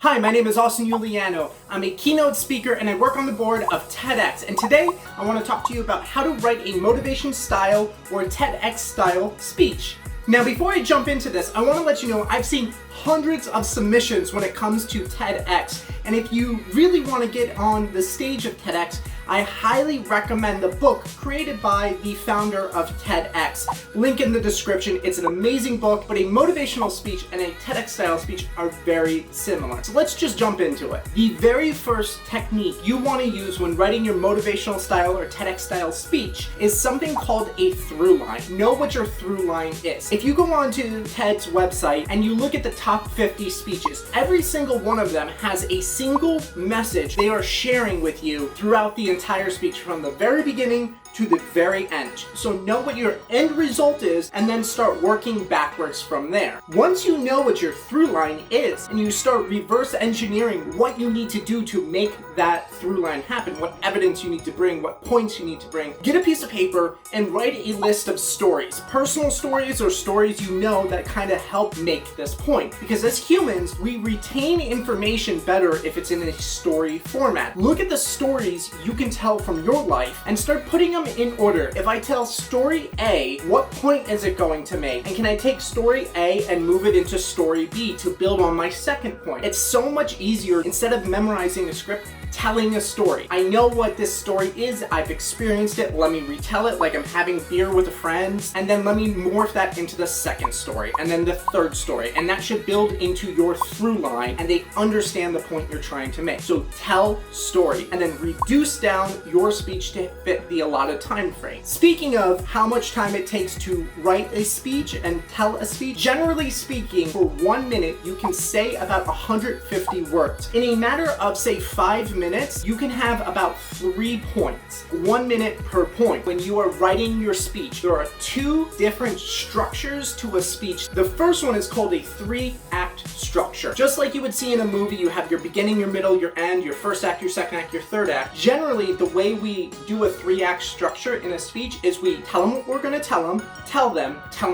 Hi, my name is Austin Juliano. I'm a keynote speaker and I work on the board of Tedx. And today I want to talk to you about how to write a motivation style or a Tedx style speech. Now, before I jump into this, I want to let you know I've seen hundreds of submissions when it comes to TEDx. And if you really want to get on the stage of TEDx, I highly recommend the book created by the founder of TEDx. Link in the description. It's an amazing book, but a motivational speech and a TEDx style speech are very similar. So let's just jump into it. The very first technique you want to use when writing your motivational style or TEDx style speech is something called a through line. Know what your through line is. If you go onto TED's website and you look at the top 50 speeches, every single one of them has a single message they are sharing with you throughout the entire speech from the very beginning to the very end. So know what your end result is and then start working backwards from there. Once you know what your through line is and you start reverse engineering what you need to do to make that through line happen, what evidence you need to bring, what points you need to bring, get a piece of paper and write a list of stories, personal stories or stories you know that kind of help make this point. Because as humans, we retain information better if it's in a story format. Look at the stories you can tell from your life and start putting them in order. If I tell story A, what point is it going to make? And can I take story A and move it into story B to build on my second point? It's so much easier, instead of memorizing a script, telling a story. I know what this story is, I've experienced it, let me retell it like I'm having beer with friends, and then let me morph that into the second story, and then the third story, and that should build into your through line, and they understand the point you're trying to make. So tell story, and then reduce down your speech to fit the allotted time frame. Speaking of how much time it takes to write a speech and tell a speech, generally speaking, for 1 minute, you can say about 150 words. In a matter of, say, 5 minutes, you can have about 3 points, 1 minute per point. When you are writing your speech, there are 2 different structures to a speech. The first one is called a 3-act structure. Just like you would see in a movie, you have your beginning, your middle, your end, your first act, your second act, your third act. Generally, the way we do a 3-act structure in a speech is we tell them what we're going to tell them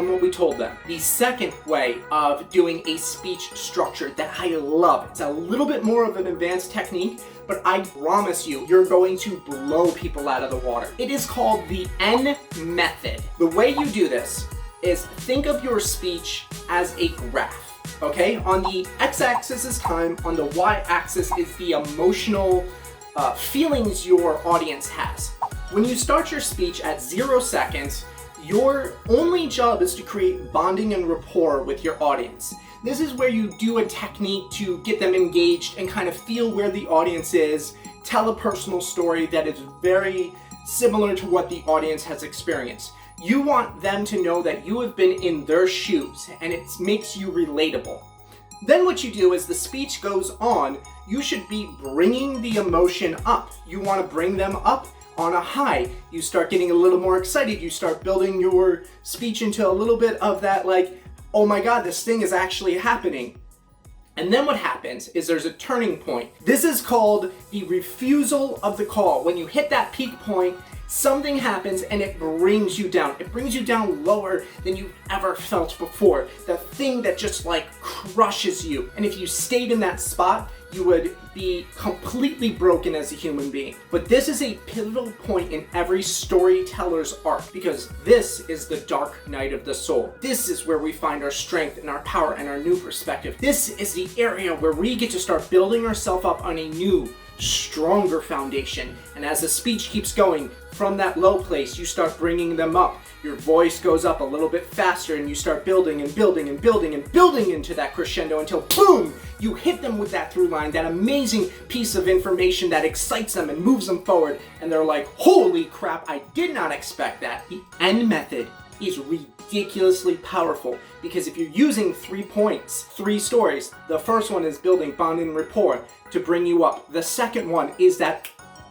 what we told them. The second way of doing a speech structure that I love, it's a little bit more of an advanced technique, but I promise you, you're going to blow people out of the water. It is called the N method. The way you do this is think of your speech as a graph, okay? On the x-axis is time, on the y-axis is the emotional feelings your audience has. When you start your speech at 0 seconds, your only job is to create bonding and rapport with your audience. This is where you do a technique to get them engaged and kind of feel where the audience is, tell a personal story that is very similar to what the audience has experienced. You want them to know that you have been in their shoes and it makes you relatable. Then what you do as the speech goes on, you should be bringing the emotion up. You want to bring them up on a high. You start getting a little more excited. You start building your speech into a little bit of that, like, oh my God, this thing is actually happening. And then what happens is there's a turning point. This is called the refusal of the call. When you hit that peak point, something happens and it brings you down. It brings you down lower than you've ever felt before. The thing that just like crushes you. And if you stayed in that spot, you would be completely broken as a human being. But this is a pivotal point in every storyteller's arc, because this is the dark night of the soul. This is where we find our strength and our power and our new perspective. This is the area where we get to start building ourselves up on a new, stronger foundation. And as the speech keeps going, from that low place, you start bringing them up. Your voice goes up a little bit faster and you start building and building and building and building into that crescendo until boom, you hit them with that through line, that amazing piece of information that excites them and moves them forward. And they're like, holy crap, I did not expect that. The N method is ridiculously powerful because if you're using 3 points, 3 stories, the first one is building bond and rapport to bring you up. The second one is that,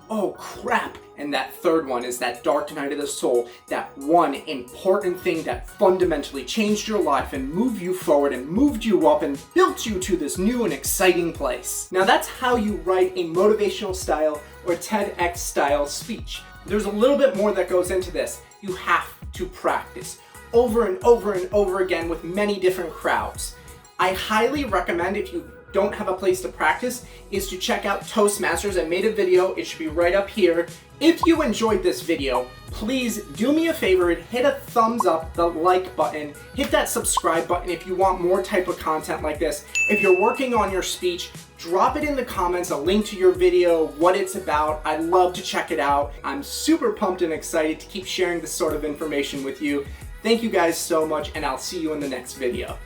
oh crap. And that third one is that dark night of the soul, that one important thing that fundamentally changed your life and moved you forward and moved you up and built you to this new and exciting place. Now that's how you write a motivational style or TEDx style speech. There's a little bit more that goes into this. You have to practice over and over and over again with many different crowds. I highly recommend, if you've don't have a place to practice is to check out Toastmasters. I made a video, it should be right up here. If you enjoyed this video, please do me a favor and hit a thumbs up, the like button, hit that subscribe button if you want more type of content like this. If you're working on your speech, drop it in the comments, a link to your video, what it's about. I'd love to check it out. I'm super pumped and excited to keep sharing this sort of information with you. Thank you guys so much, and I'll see you in the next video.